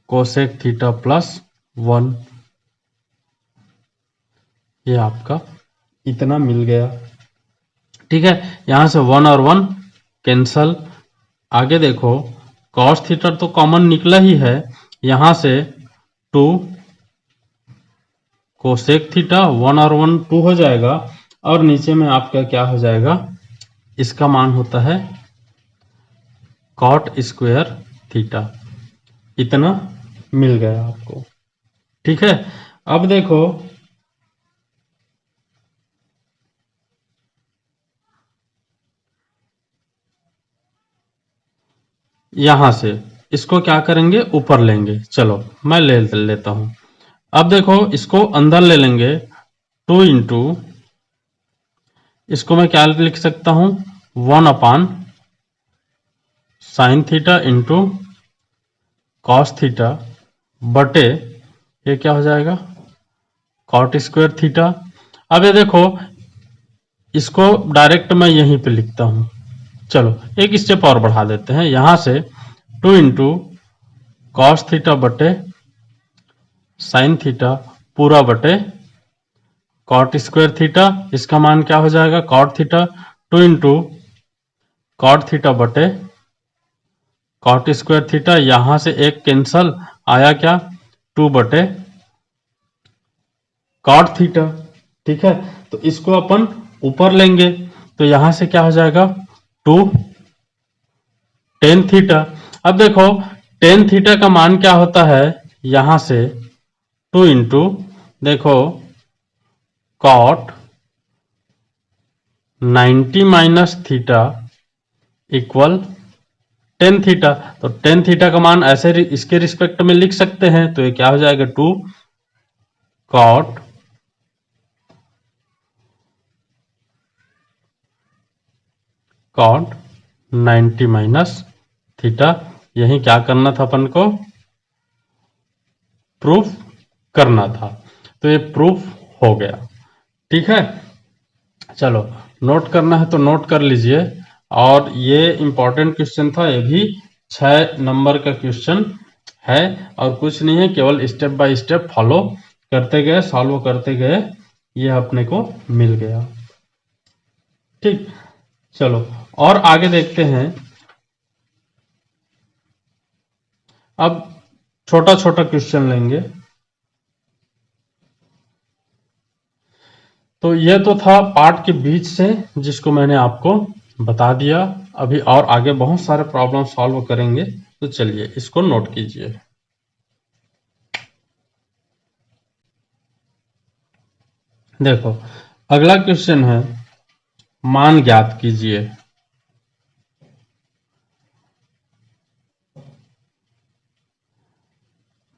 cosec theta +1। ये आपका इतना मिल गया। ठीक है, यहां से 1 और 1 कैंसल। आगे देखो, कॉस थीटा तो कॉमन निकला ही है, यहां से 2 कोसेक थीटा, 1 और 1 2 हो जाएगा, और नीचे में आपका क्या हो जाएगा, इसका मान होता है कॉट स्क्वायर थीटा। इतना मिल गया आपको। ठीक है, अब देखो, यहां से इसको क्या करेंगे, ऊपर लेंगे। चलो मैं ले लेता हूं। अब देखो, इसको अंदर ले लेंगे, 2 इंटू, इसको मैं क्या लिख सकता हूं, 1 sine theta into cos theta बटे, ये क्या हो जाएगा, कॉट स्क्वायर थीटा। अब ये देखो, इसको डायरेक्ट मैं यहीं पे लिखता हूं। चलो एक स्टेप और बढ़ा देते हैं, यहां से 2 इंटू कॉस थीटा बटे साइन थीटा पूरा बटे कॉट स्क्वायर थीटा, इसका मान क्या हो जाएगा, cot theta, 2 into cot theta बटे कॉट स्क्वायर थीटा, यहां से एक कैंसल, आया क्या, 2 बटे कॉट थीटा। ठीक है, तो इसको अपन ऊपर लेंगे, तो यहां से क्या हो जाएगा, 2 टेन थीटा। अब देखो, टेन थीटा का मान क्या होता है, यहां से 2 इंटू, देखो cot 90 minus theta equal tan theta. तो टेन थीटा का मान ऐसे इसके रिस्पेक्ट में लिख सकते हैं, तो ये क्या हो जाएगा, 2 कॉट 90 माइनस थीटा। यही क्या करना था अपन को, प्रूफ करना था, तो ये प्रूफ हो गया। ठीक है, चलो नोट करना है तो नोट कर लीजिए। और ये इंपॉर्टेंट क्वेश्चन था, ये भी 6 नंबर का क्वेश्चन है, और कुछ नहीं है, केवल स्टेप बाय स्टेप फॉलो करते गए, सॉल्व करते गए, ये अपने को मिल गया। ठीक, चलो और आगे देखते हैं। अब छोटा छोटा क्वेश्चन लेंगे। तो ये तो था पार्ट के बीच से, जिसको मैंने आपको बता दिया। अभी और आगे बहुत सारे प्रॉब्लम सॉल्व करेंगे, तो चलिए इसको नोट कीजिए। देखो, अगला क्वेश्चन है, मान ज्ञात कीजिए।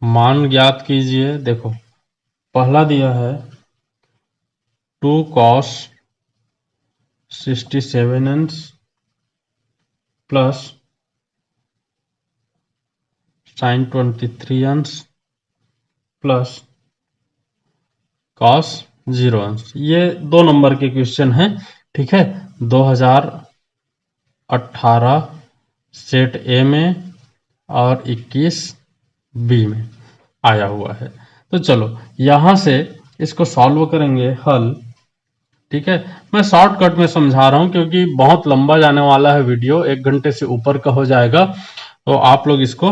मान ज्ञात कीजिए। देखो, पहला दिया है 2 cos 67 अंश प्लस साइन 23 अंश प्लस cos 0 अंश। ये 2 नंबर के क्वेश्चन हैं। ठीक है, 2018 सेट ए में और 21 बी में आया हुआ है। तो चलो यहां से इसको सॉल्व करेंगे, हल। ठीक है, मैं शॉर्टकट में समझा रहा हूं, क्योंकि बहुत लंबा जाने वाला है वीडियो, 1 घंटे से ऊपर का हो जाएगा, तो आप लोग इसको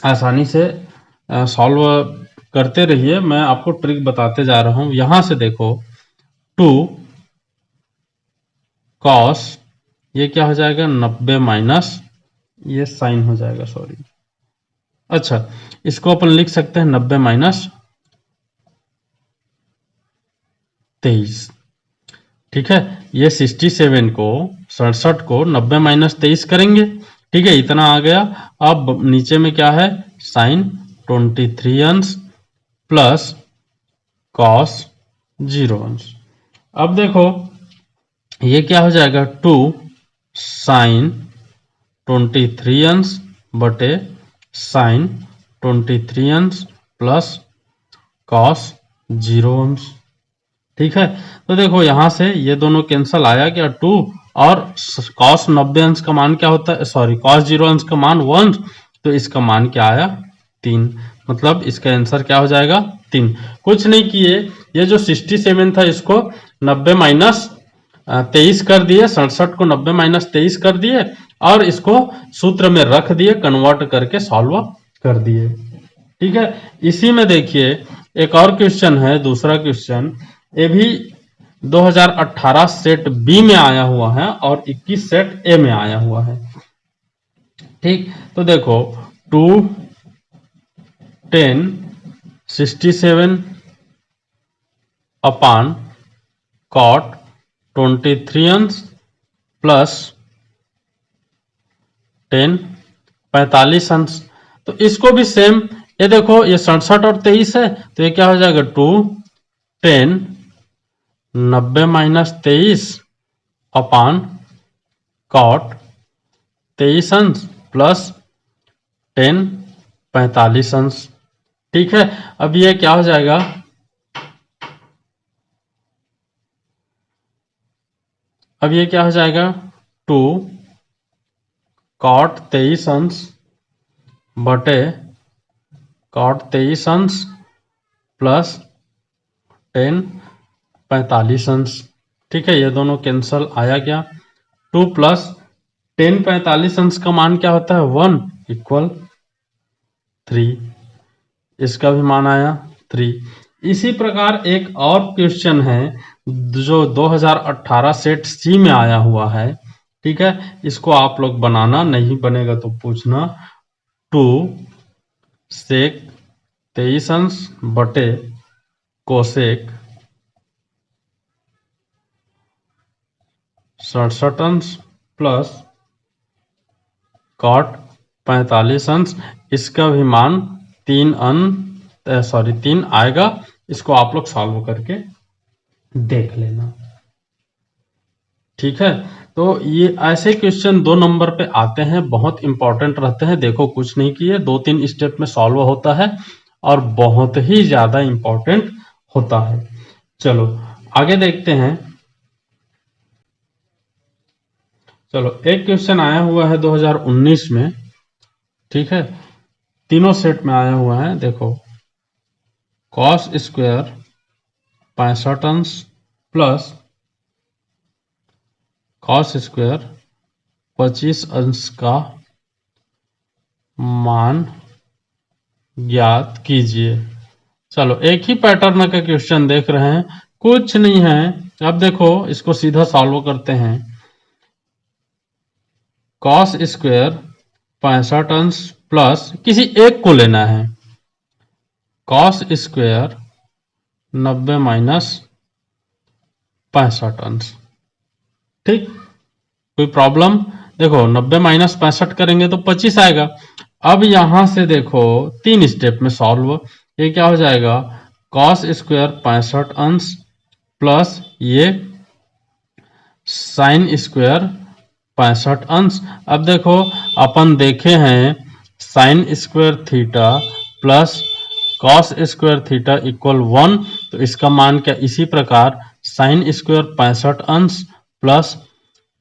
आसानी से सॉल्व करते रहिए, मैं आपको ट्रिक बताते जा रहा हूं। यहां से देखो 2 cos, ये क्या हो जाएगा 90 माइनस ये साइन हो जाएगा, सॉरी। अच्छा, इसको अपन लिख सकते हैं 90 माइनस 23। ठीक है, ये 67 को 67 को 90 माइनस 23 करेंगे। ठीक है, इतना आ गया। अब नीचे में क्या है, साइन 23 अंश प्लस कॉस 0 अंश। अब देखो ये क्या हो जाएगा 2 साइन 23 अंश बटे साइन 23 अंश प्लस कॉस 0 अंश। ठीक है, तो देखो यहां से ये दोनों कैंसल आया क्या 2, और कॉस 90 अंश का मान क्या होता है, सॉरी कॉस 0 अंश का मान 1, तो इसका मान क्या आया 3। मतलब इसका आंसर क्या हो जाएगा 3। कुछ नहीं किए, ये जो 67 था इसको 90 माइनस 23 कर दिए, 67 को 90 माइनस 23 कर दिए और इसको सूत्र में रख दिए, कन्वर्ट करके सॉल्व कर दिए। ठीक है, इसी में देखिए एक और क्वेश्चन है, दूसरा क्वेश्चन, ये भी 2018 सेट बी में आया हुआ है और 21 सेट ए में आया हुआ है। ठीक, तो देखो 2 10 67 अपान कॉट 23 अंश प्लस 10 45 अंश। तो इसको भी सेम, ये देखो ये 67 और 23 है, तो ये क्या हो जाएगा 2 10 90 माइनस 23 अपान कॉट 23 अंश प्लस 10 45 अंश। ठीक है, अब ये क्या हो जाएगा, अब ये क्या हो जाएगा 2 कॉट 23 अंश बटे कॉट 23 अंश प्लस 10 45 अंश। ठीक है, ये दोनों कैंसल आया क्या, 2 प्लस 10 45 अंश का मान क्या होता है 1 इक्वल 3, इसका भी मान आया 3। इसी प्रकार एक और क्वेश्चन है जो 2018 सेट सी में आया हुआ है। ठीक है, इसको आप लोग बनाना, नहीं बनेगा तो पूछना। 2 सेक 23 अंश बटे कोसेक 67 अंश प्लस कॉट 45 अंश, इसका भी मान 3 आएगा। इसको आप लोग सॉल्व करके देख लेना। ठीक है, तो ये ऐसे क्वेश्चन 2 नंबर पे आते हैं, बहुत इंपॉर्टेंट रहते हैं। देखो कुछ नहीं किए, 2-3 स्टेप में सॉल्व होता है और बहुत ही ज्यादा इंपॉर्टेंट होता है। चलो आगे देखते हैं। चलो एक क्वेश्चन आया हुआ है 2019 में। ठीक है, तीनों सेट में आया हुआ है। देखो कॉस स्क्वायर 65 अंश प्लस कॉस स्क्वायर 25 अंश का मान ज्ञात कीजिए। चलो एक ही पैटर्न का क्वेश्चन देख रहे हैं, कुछ नहीं है। अब देखो इसको सीधा सॉल्व करते हैं। कॉस स्क्वायर 65 अंश प्लस किसी एक को लेना है, कॉस स्क्वायर 90 माइनस 65 अंश। ठीक, कोई प्रॉब्लम, देखो 90 माइनस 65 करेंगे तो 25 आएगा। अब यहां से देखो 3 स्टेप में सॉल्व, ये क्या हो जाएगा कॉस स्क्वायर 65 अंश प्लस ये साइन स्क्वायर 65 अंश। अब देखो अपन देखे हैं sign square theta plus cos square theta equal 1, तो इसका मान क्या, इसी प्रकार साइन स्क्वायर 65 अंश प्लस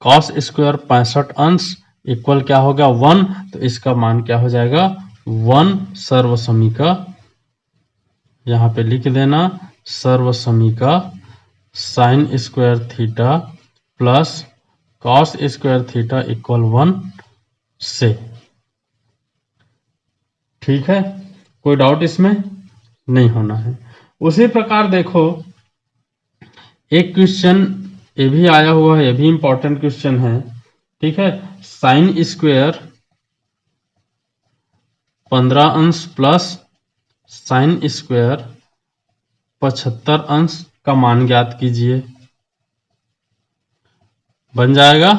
कॉस स्क्वायर 65 अंश इक्वल क्या होगा 1, तो इसका मान क्या हो जाएगा 1 सर्वसमीका, यहां पे लिख देना सर्वसमीका sine square theta plus cos square theta equal 1 से। ठीक है, कोई डाउट इसमें? नहीं होना है। उसी प्रकार देखो एक क्वेश्चन ये भी आया हुआ है, ये भी इंपॉर्टेंट क्वेश्चन है, ठीक है। साइन स्क्वायर 15 अंश प्लस साइन स्क्वायर 75 अंश का मान ज्ञात कीजिए। बन जाएगा।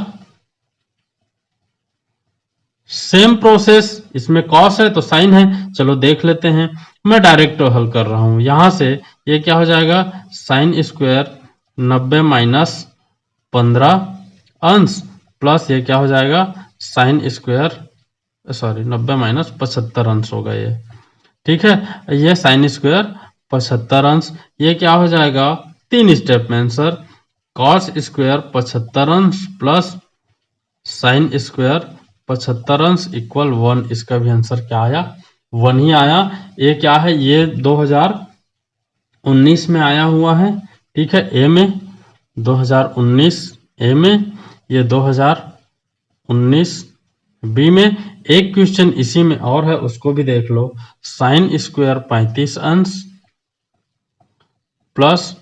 सेम प्रोसेस, इसमें कॉस है तो साइन है, चलो देख लेते हैं। मैं डायरेक्ट हल कर रहा हूं यहां से। ये क्या हो जाएगा, साइन स्क्वायर 90 माइनस 15 अंश प्लस ये क्या हो जाएगा, साइन स्क्वायर, सॉरी 90 माइनस 75 अंश होगा ये, ठीक है। ये साइन स्क्वायर 75 अंश, ये क्या हो जाएगा 3 स्टेप में आंसर, कॉस स्क्वायर 75 अंश प्लस साइन स्क्वायर 75 अंश इक्वल 1। इसका भी आंसर क्या आया, 1 ही आया। ये क्या है, ये 2019 में आया हुआ है, ठीक है, ए में 2019 ए में, ये 2019 बी में। एक क्वेश्चन इसी में और है, उसको भी देख लो। साइन स्क्वायर 35 अंश प्लस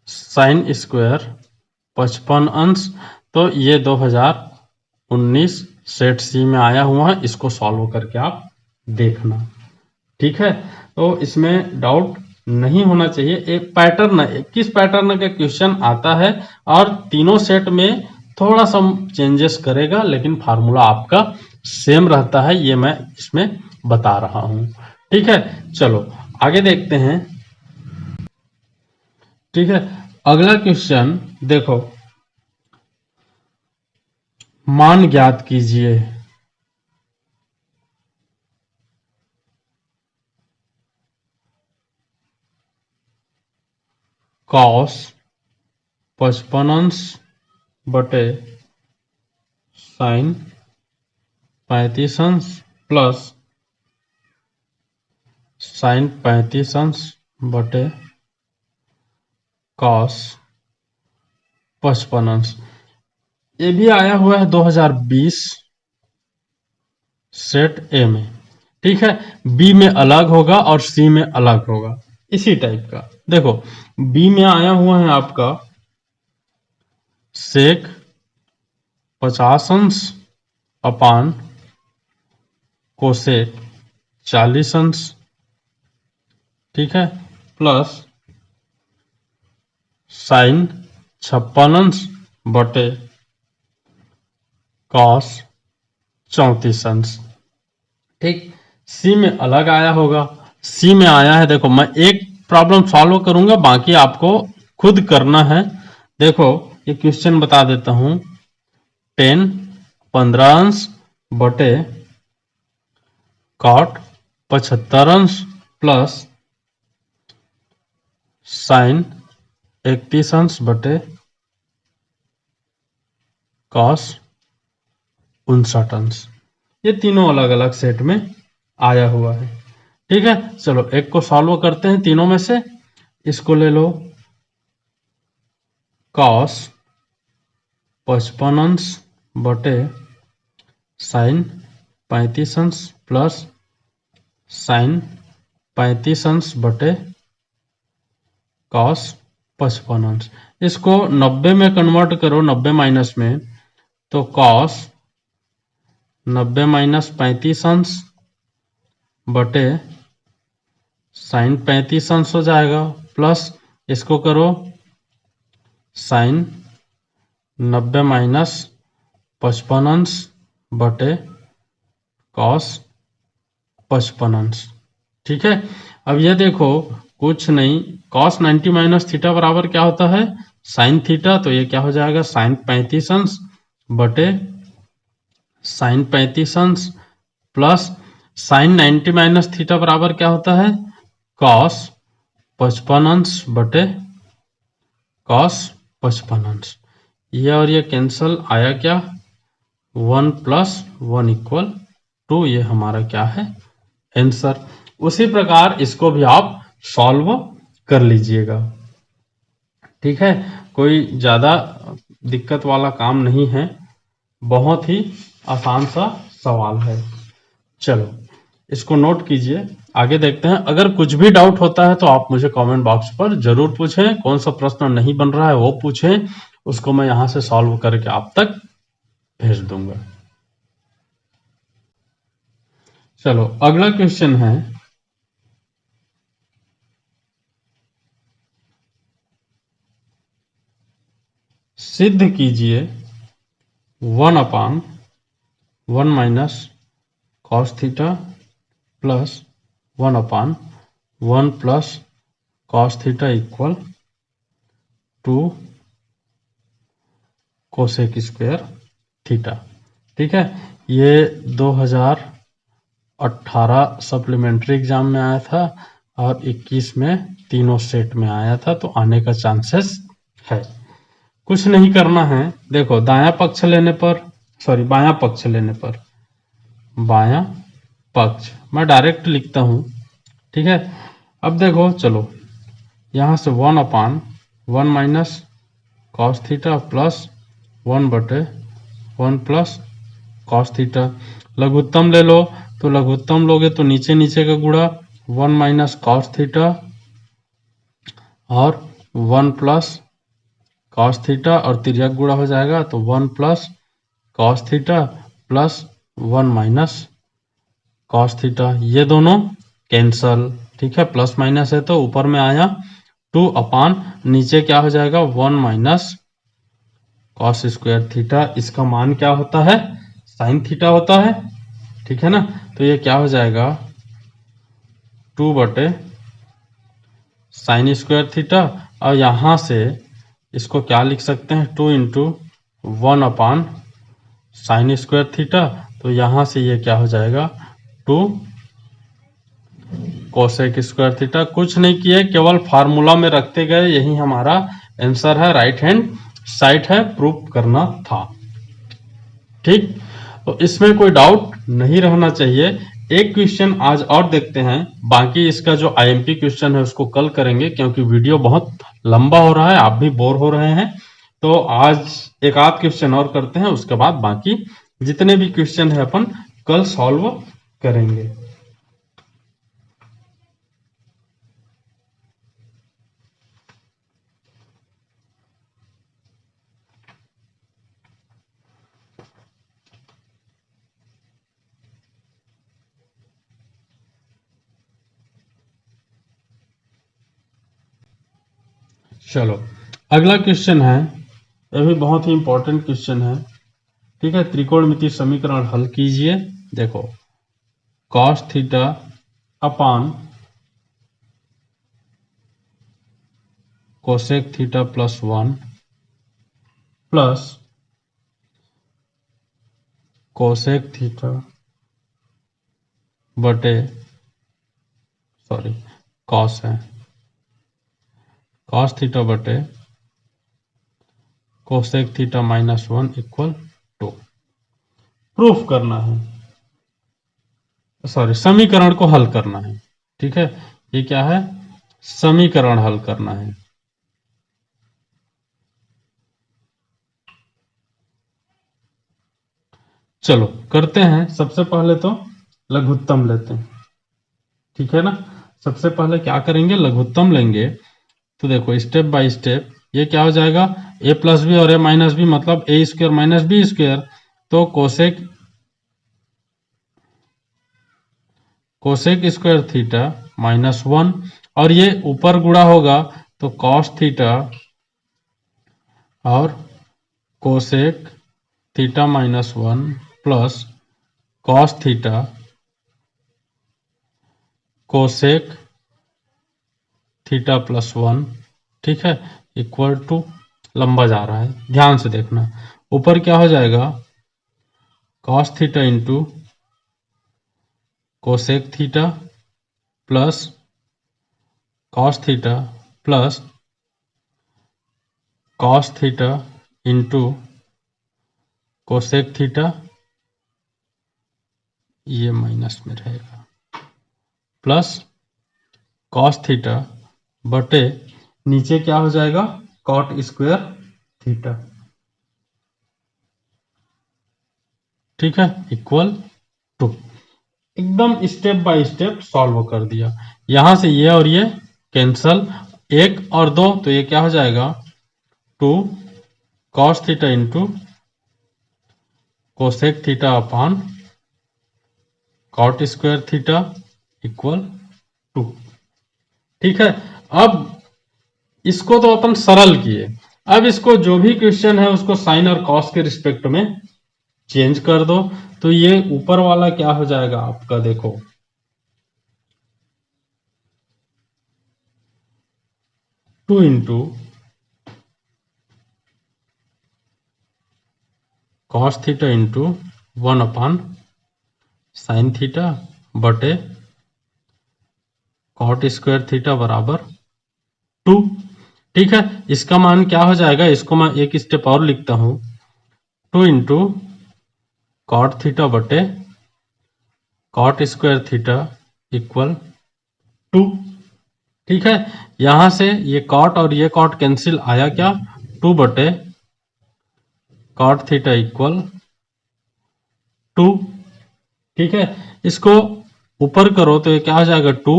साइन स्क्वायर 55 अंश, तो ये 2019 सेट सी में आया हुआ है। इसको सॉल्व करके आप देखना, ठीक है। तो इसमें डाउट नहीं होना चाहिए। एक पैटर्न, किस पैटर्न का क्वेश्चन आता है और तीनों सेट में थोड़ा सा चेंजेस करेगा, लेकिन फार्मूला आपका सेम रहता है, ये मैं इसमें बता रहा हूं, ठीक है। चलो आगे देखते हैं, ठीक है। अगला क्वेश्चन देखो, मान ज्ञात कीजिए। कॉस 55 अंश बटे साइन 35 अंश प्लस साइन 35 अंश बटे कॉस 55 अंश। ये भी आया हुआ है 2020 सेट ए में, ठीक है। बी में अलग होगा और सी में अलग होगा, इसी टाइप का। देखो बी में आया हुआ है आपका सेक 50 अंश अपान कोसेक 40 अंश, ठीक है, प्लस साइन 56 अंश बटे कॉस 34 अंश, ठीक। सी में अलग आया होगा, सी में आया है, देखो मैं एक प्रॉब्लम सॉल्व करूंगा, बाकी आपको खुद करना है। देखो ये क्वेश्चन बता देता हूं, 10 15 अंश बटे कॉट 75 अंश प्लस साइन 31 अंश बटे कॉस 59 अंश। ये तीनों अलग अलग सेट में आया हुआ है, ठीक है। चलो एक को सॉल्व करते हैं तीनों में से। इसको ले लो, कॉस 55 अंश बटे साइन 35 अंश प्लस साइन 35 अंश बटे कॉस 55 अंश। इसको 90 में कन्वर्ट करो, 90 माइनस में, तो कॉस 90 माइनस 35 अंश बटे साइन 35 अंश हो जाएगा, प्लस इसको करो साइन 90 माइनस 55 अंश बटे कॉस 55 अंश, ठीक है। अब ये देखो कुछ नहीं, कॉस 90 माइनस थीटा बराबर क्या होता है, साइन थीटा, तो ये क्या हो जाएगा साइन 35 अंश बटे साइन 35 अंश प्लस साइन 90 माइनस थीटा बराबर क्या होता है, कॉस 55 अंश बटे कॉस 55 अंश। ये और ये कैंसल, आया क्या 1 प्लस 1 इक्वल 2। ये हमारा क्या है आंसर। उसी प्रकार इसको भी आप सॉल्व कर लीजिएगा, ठीक है। कोई ज्यादा दिक्कत वाला काम नहीं है, बहुत ही आसान सा सवाल है। चलो इसको नोट कीजिए। आगे देखते हैं। अगर कुछ भी डाउट होता है तो आप मुझे कमेंट बॉक्स पर जरूर पूछें। कौन सा प्रश्न नहीं बन रहा है वो पूछें, उसको मैं यहां से सॉल्व करके आप तक भेज दूंगा। चलो अगला क्वेश्चन है, सिद्ध कीजिए 1/1 minus cos theta plus 1/1 plus cos theta equal 2 cosec square theta. ठीक है, ये 2018 सप्लीमेंट्री एग्जाम में आया था और 21 में तीनों सेट में आया था, तो आने का चांसेस है। कुछ नहीं करना है, देखो दायां पक्ष लेने पर, सॉरी बायां पक्ष लेने पर, बायां पक्ष मैं डायरेक्ट लिखता हूं। ठीक है, अब देखो चलो यहां से 1/1 minus cos theta plus 1/1 plus cos theta. लघुत्तम ले लो, तो लघुत्तम लोगे तो नीचे नीचे का गुणा 1 माइनस कॉस थीटा और 1 प्लस कॉस थीटा, और तिर्यक गुणा हो जाएगा तो 1 plus cos theta plus 1 minus cos theta, ये दोनों कैंसल। ठीक है, प्लस माइनस है तो ऊपर में आया 2 नीचे क्या हो जाएगा 1 माइनस कॉस स्क्वायर थीटा। इसका मान क्या होता है, साइन थीटा होता है। ठीक है ना, तो ये क्या हो जाएगा 2/साइन स्क्वायर थीटा, और यहां से इसको क्या लिख सकते हैं 2 इंटू 1/साइन स्क्वायर थीटा। तो यहां से ये क्या हो जाएगा 2 कोसेक स्क्वायर थीटा। कुछ नहीं किए, केवल फार्मूला में रखते गए, यही हमारा आंसर है, राइट हैंड साइड है, प्रूफ करना था। ठीक, तो इसमें कोई डाउट नहीं रहना चाहिए। एक क्वेश्चन आज और देखते हैं, बाकी इसका जो आईएमपी क्वेश्चन है उसको कल करेंगे, क्योंकि वीडियो बहुत लंबा हो रहा है, आप भी बोर हो रहे हैं। तो आज एक आध क्वेश्चन और करते हैं, उसके बाद बाकी जितने भी क्वेश्चन है अपन कल सॉल्व करेंगे। चलो अगला क्वेश्चन है, यह भी बहुत ही इंपॉर्टेंट क्वेश्चन है। ठीक है, त्रिकोणमितीय समीकरण हल कीजिए। देखो cos theta upon cosec theta plus 1 plus cosec theta बटे, सॉरी कॉस है, कॉस थीटा बटे cosec theta minus 1 equal 2। Proof करना है, सॉरी समीकरण को हल करना है। ठीक है, ये क्या है, समीकरण हल करना है। चलो करते हैं, सबसे पहले तो लघुत्तम लेते हैं। ठीक है ना, सबसे पहले क्या करेंगे, लघुत्तम लेंगे। तो देखो स्टेप बाय स्टेप, ये क्या हो जाएगा a प्लस बी और a माइनस बी, मतलब a square minus b square. तो कोसेक स्क्वायर थीटा -1, और ये ऊपर गुणा होगा तो कॉस थीटा और cosec theta -1 plus cos theta cosec theta plus 1। ठीक है, इक्वल टू, लंबा जा रहा है, ध्यान से देखना। ऊपर क्या हो जाएगा cos theta into cosec theta plus cos theta plus cos theta into cosec theta, ये माइनस में रहेगा, प्लस कॉस थीटा बटे नीचे क्या हो जाएगा कॉट स्क्वायर थीटा। ठीक है, इक्वल टू, एकदम स्टेप बाय स्टेप सॉल्व कर दिया। यहां से ये और ये कैंसल, 1 और 2 तो ये क्या हो जाएगा 2 cos theta into cosec theta upon cot square theta equal 2। ठीक है, अब इसको तो अपन सरल किए, अब इसको जो भी क्वेश्चन है उसको साइन और कॉस के रिस्पेक्ट में चेंज कर दो। तो ये ऊपर वाला क्या हो जाएगा आपका, देखो 2 इंटू कॉस थीटा इंटू 1 अपान साइन थीटा बटे कॉट स्क्वायर थीटा बराबर 2। ठीक है, इसका मान क्या हो जाएगा, इसको मैं एक स्टेप और लिखता हूं, 2 इंटू कॉट थीटा बटे कॉट स्क्वायर थीटा इक्वल 2। ठीक है, यहां से ये कॉट और ये कॉट कैंसिल आया क्या, 2 बटे कॉट थीटा इक्वल 2। ठीक है, इसको ऊपर करो तो ये क्या हो जाएगा 2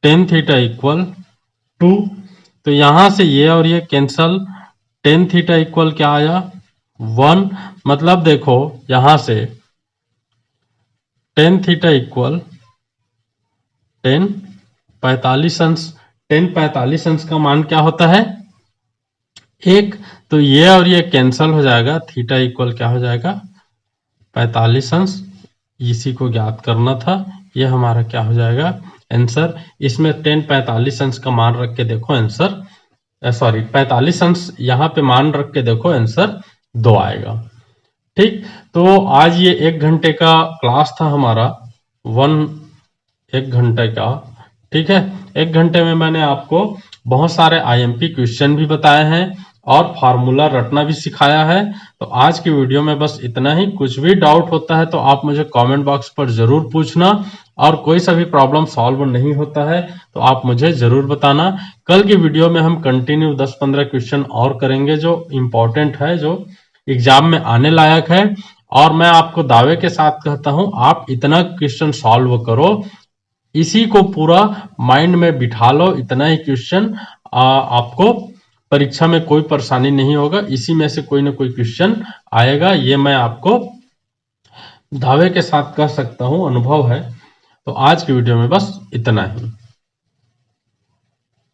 टेन थीटा इक्वल 2। तो यहां से ये और ये कैंसल, टेन थीटा इक्वल क्या आया 1। मतलब देखो यहां से टेन थीटा इक्वल 10 45 अंश, 10 45 अंश का मान क्या होता है 1। तो ये और ये कैंसल हो जाएगा, थीटा इक्वल क्या हो जाएगा 45 अंश। इसी को ज्ञात करना था, ये हमारा क्या हो जाएगा आंसर। इसमें 10 45 अंश का मान रख के देखो आंसर, सॉरी 45 अंश यहाँ पे मान रख के देखो आंसर 2 आएगा। ठीक, तो आज ये 1 घंटे का क्लास था हमारा, 1 घंटे का। ठीक है, 1 घंटे में मैंने आपको बहुत सारे आईएमपी क्वेश्चन भी बताए हैं और फार्मूला रटना भी सिखाया है। तो आज की वीडियो में बस इतना ही। कुछ भी डाउट होता है तो आप मुझे कमेंट बॉक्स पर जरूर पूछना, और कोई सा भी प्रॉब्लम सॉल्व नहीं होता है तो आप मुझे जरूर बताना। कल की वीडियो में हम कंटिन्यू 10-15 क्वेश्चन और करेंगे जो इंपॉर्टेंट है, जो एग्जाम में आने लायक है। और मैं आपको दावे के साथ कहता हूं, आप इतना क्वेश्चन सॉल्व करो, इसी को पूरा माइंड में बिठा लो, इतना ही क्वेश्चन आपको परीक्षा में कोई परेशानी नहीं होगा। इसी में से कोई ना कोई क्वेश्चन आएगा, ये मैं आपको दावे के साथ कह सकता हूं, अनुभव है। तो आज की वीडियो में बस इतना ही।